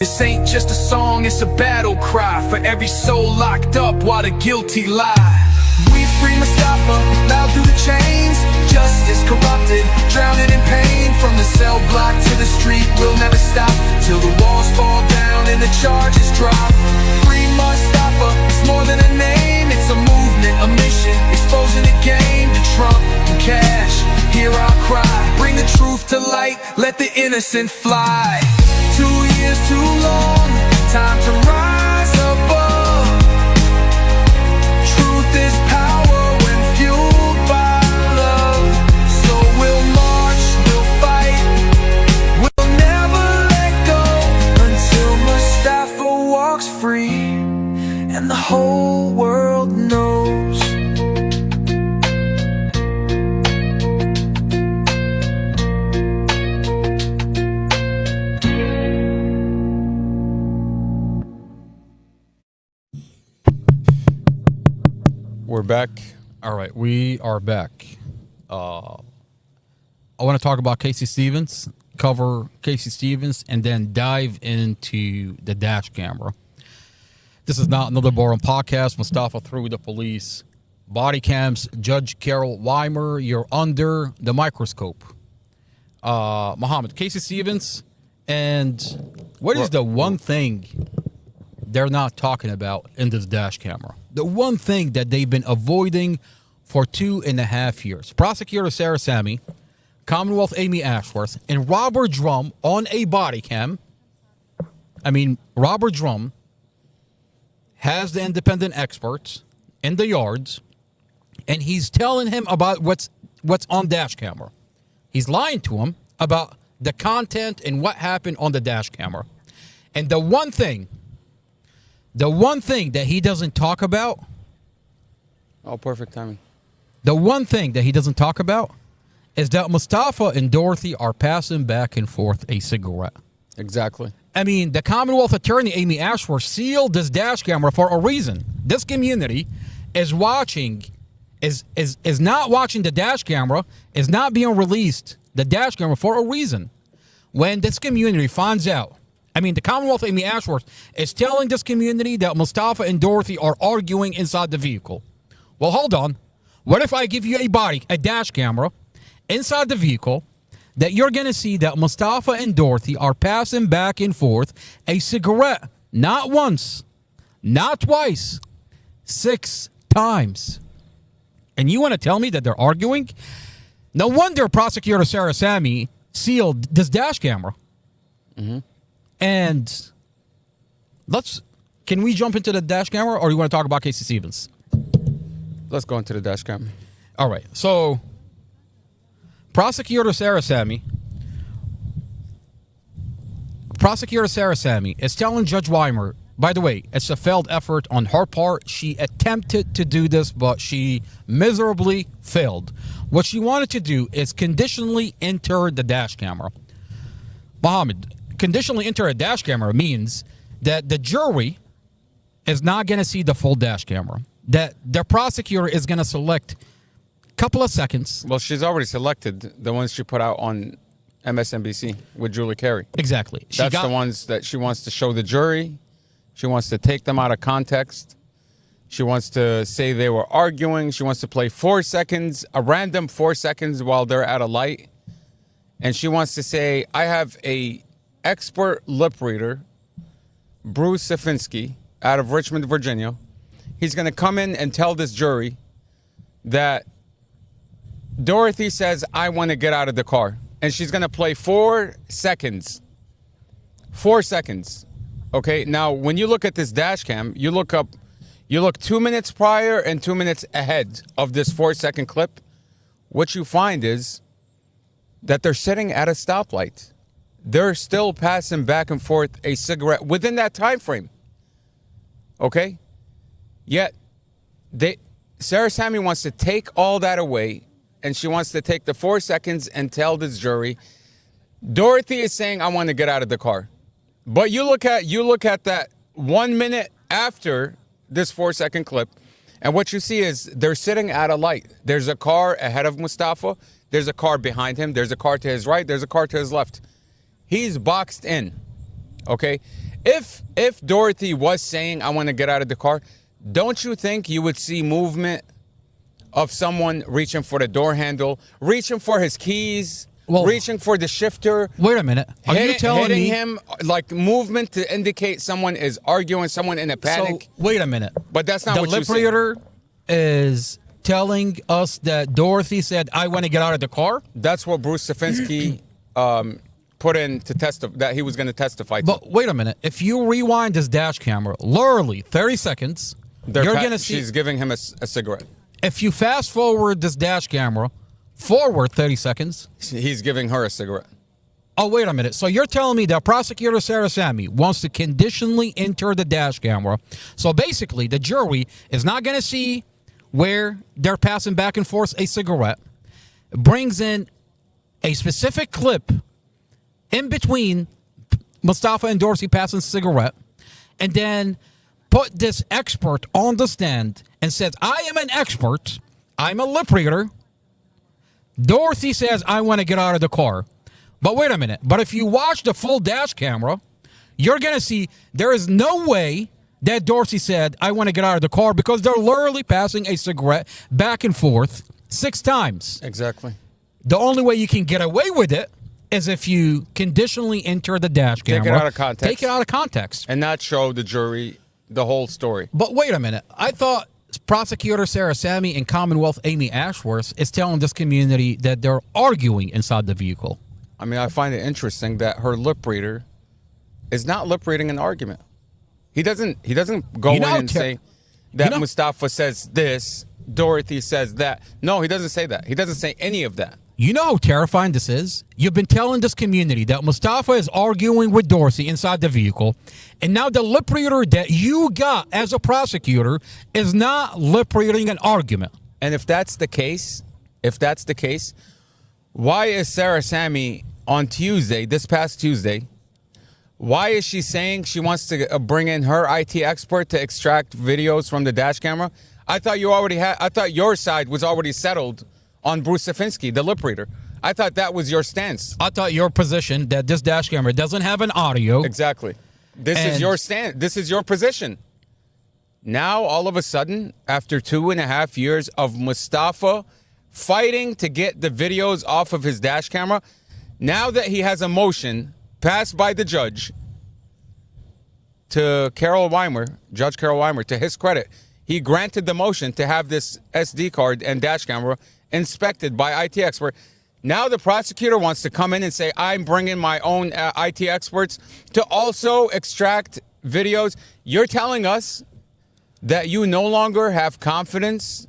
This ain't just a song, it's a battle cry for every soul locked up while the guilty lie. We free Mustapha, loud through the chains. Justice corrupted, drowning in pain. From the cell block to the street, we'll never stop till the walls fall down and the charges drop. Free Mustapha, it's more than a name, it's a movement, a mission, exposing the game to Trump and Cash. Hear our cry, bring the truth to light, let the innocent fly. 2 years too long, time to rise above. Truth is power when fueled by love. So we'll march, we'll fight, we'll never let go until Mustapha walks free and the whole world knows. We're back. All right, we are back. I want to talk about Casey Stevens, cover Casey Stevens, and then dive into the dash camera. This is not another boring podcast. Mustapha through the police. Body cams. Judge Carol Weimer, you're under the microscope. Muhammad, Casey Stevens, and what is the one thing they're not talking about in this dash camera? The one thing that they've been avoiding for 2.5 years. Prosecutor Sarah Sammy, Commonwealth Amy Ashworth, and Robert Drum on a body cam. I mean, Robert Drum has the independent experts in the yards, and he's telling him about what's on dash camera. He's lying to him about the content and what happened on the dash camera. And the one thing that he doesn't talk about. Oh, perfect timing. The one thing that he doesn't talk about is that Mustapha and Dorothy are passing back and forth a cigarette. Exactly. I mean, the Commonwealth Attorney, Amy Ashworth, sealed this dash camera for a reason. This community is watching, is not watching the dash camera, is not being released, the dash camera, for a reason. When this community finds out, I mean, the Commonwealth Amy Ashworth is telling this community that Mustapha and Dorothy are arguing inside the vehicle. Well, hold on. What if I give you a dash camera inside the vehicle that you're going to see that Mustapha and Dorothy are passing back and forth a cigarette, not once, not twice, 6 times. And you want to tell me that they're arguing? No wonder Prosecutor Sarah Sammy sealed this dash camera. Mm-hmm. And can we jump into the dash camera, or do you want to talk about Casey Stevens? Let's go into the dash cam. All right. So, Prosecutor Sarah Sammy is telling Judge Weimer, by the way, it's a failed effort on her part. She attempted to do this, but she miserably failed. What she wanted to do is conditionally enter the dash camera. Muhammad, conditionally enter a dash camera means that the jury is not going to see the full dash camera. That the prosecutor is going to select a couple of seconds. Well, she's already selected the ones she put out on MSNBC with Julie Carey. Exactly. That's the ones that she wants to show the jury. She wants to take them out of context. She wants to say they were arguing. She wants to play 4 seconds, a random 4 seconds while they're at a light. And she wants to say, I have a expert lip reader, Bruce Safinsky, out of Richmond, Virginia. He's going to come in and tell this jury that Dorothy says, I want to get out of the car. And she's going to play 4 seconds. 4 seconds. Okay, now when you look at this dash cam, you look 2 minutes prior and 2 minutes ahead of this 4-second clip. What you find is that they're sitting at a stoplight. They're still passing back and forth a cigarette within that time frame. Okay? Yet, Sarah Sammy wants to take all that away, and she wants to take the 4 seconds and tell this jury, Dorothy is saying, I want to get out of the car. But you look at that 1 minute after this 4-second clip, and what you see is they're sitting at a light. There's a car ahead of Mustapha. There's a car behind him. There's a car to his right. There's a car to his left. He's boxed in, okay? If Dorothy was saying, I want to get out of the car, don't you think you would see movement of someone reaching for the door handle, reaching for his keys, reaching for the shifter? Wait a minute. Are you telling hitting me him, like movement to indicate someone is arguing, someone in a panic? So, wait a minute. But that's not the what you lip said. reader is telling us that Dorothy said, I want to get out of the car? That's what Bruce Safinsky put in to testify, that he was going to testify to. But wait a minute. If you rewind this dash camera, literally 30 seconds, you're going to see. She's giving him a cigarette. If you fast forward this dash camera, forward 30 seconds. He's giving her a cigarette. Oh, wait a minute. So you're telling me that Prosecutor Sarah Sammy wants to conditionally enter the dash camera. So basically, the jury is not going to see where they're passing back and forth a cigarette, brings in a specific clip in between Mustapha and Dorsey passing a cigarette, and then put this expert on the stand and says, I am an expert. I'm a lip reader. Dorothy says, I want to get out of the car. But wait a minute. But if you watch the full dash camera, you're going to see there is no way that Dorsey said, I want to get out of the car, because they're literally passing a cigarette back and forth 6 times. Exactly. The only way you can get away with it is if you conditionally enter the dash camera. Take it out of context. Take it out of context. And not show the jury the whole story. But wait a minute. I thought Prosecutor Sarah Sammy and Commonwealth Amy Ashworth is telling this community that they're arguing inside the vehicle. I mean, I find it interesting that her lip reader is not lip reading an argument. He doesn't go in and say that Mustapha says this, Dorothy says that. No, he doesn't say that. He doesn't say any of that. You know how terrifying this is? You've been telling this community that Mustapha is arguing with Dorsey inside the vehicle, and now the lip reader that you got as a prosecutor is not lip reading an argument. And if that's the case, why is Sarah Sammy on Tuesday, this past Tuesday, why is she saying she wants to bring in her IT expert to extract videos from the dash camera? I thought your side was already settled on Bruce Safinsky, the lip reader. I thought that was your stance. I thought your position that this dash camera doesn't have an audio. Exactly. This is your stand. This is your position. Now, all of a sudden, after 2.5 years of Mustapha fighting to get the videos off of his dash camera, now that he has a motion passed by the judge to Judge Carol Weimer, to his credit, he granted the motion to have this SD card and dash camera inspected by IT expert. Now the prosecutor wants to come in and say, I'm bringing my own IT experts to also extract videos. You're telling us that you no longer have confidence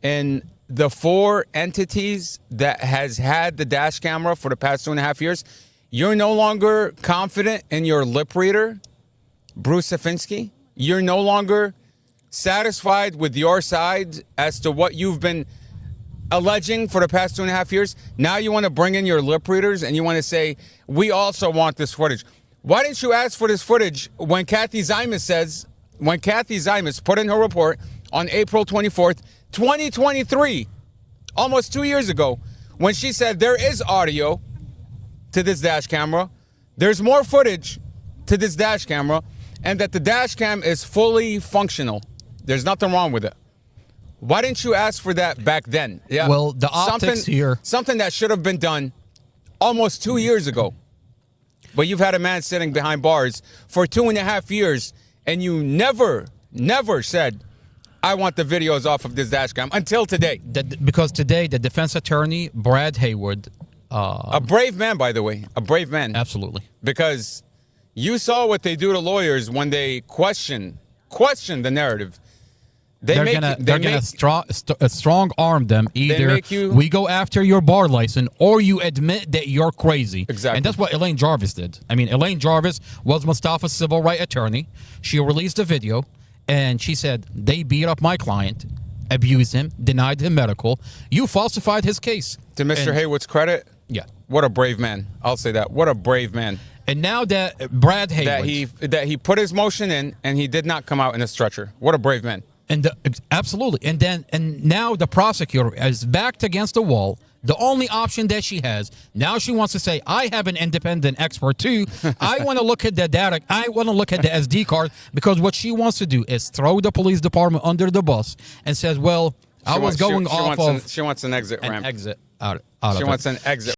in the 4 entities that has had the dash camera for the past 2.5 years. You're no longer confident in your lip reader, Bruce Safinsky. You're no longer satisfied with your side as to what you've been alleging for the past 2.5 years. Now you want to bring in your lip readers and you want to say, we also want this footage. Why didn't you ask for this footage when Kathy Zimas put in her report on April 24th, 2023, almost 2 years ago, when she said there is audio to this dash camera, there's more footage to this dash camera, and that the dash cam is fully functional. There's nothing wrong with it. Why didn't you ask for that back then? Yeah. Well, the optics here. Something that should have been done almost 2 years ago. But you've had a man sitting behind bars for 2.5 years, and you never said, I want the videos off of this dash cam until today. Because today, the defense attorney, Brad Haywood. A brave man, by the way. A brave man. Absolutely. Because you saw what they do to lawyers when they question the narrative. They're gonna strong arm them. Either we go after your bar license or you admit that you're crazy. Exactly. And that's what Elaine Jarvis did. I mean, Elaine Jarvis was Mustapha's civil rights attorney. She released a video and she said, they beat up my client, abused him, denied him medical. You falsified his case. To Mr. Haywood's credit, yeah. What a brave man. I'll say that. What a brave man. And now that Brad Haywood. That he put his motion in and he did not come out in a stretcher. What a brave man. And absolutely. And now the prosecutor is backed against the wall, The only option that she has now, she wants to say, I have an independent expert too. I want to look at the data. I want to look at the SD card, because what she wants to do is throw the police department under the bus and says, well, I was going off of she wants an exit ramp. exit out She of wants it. an exit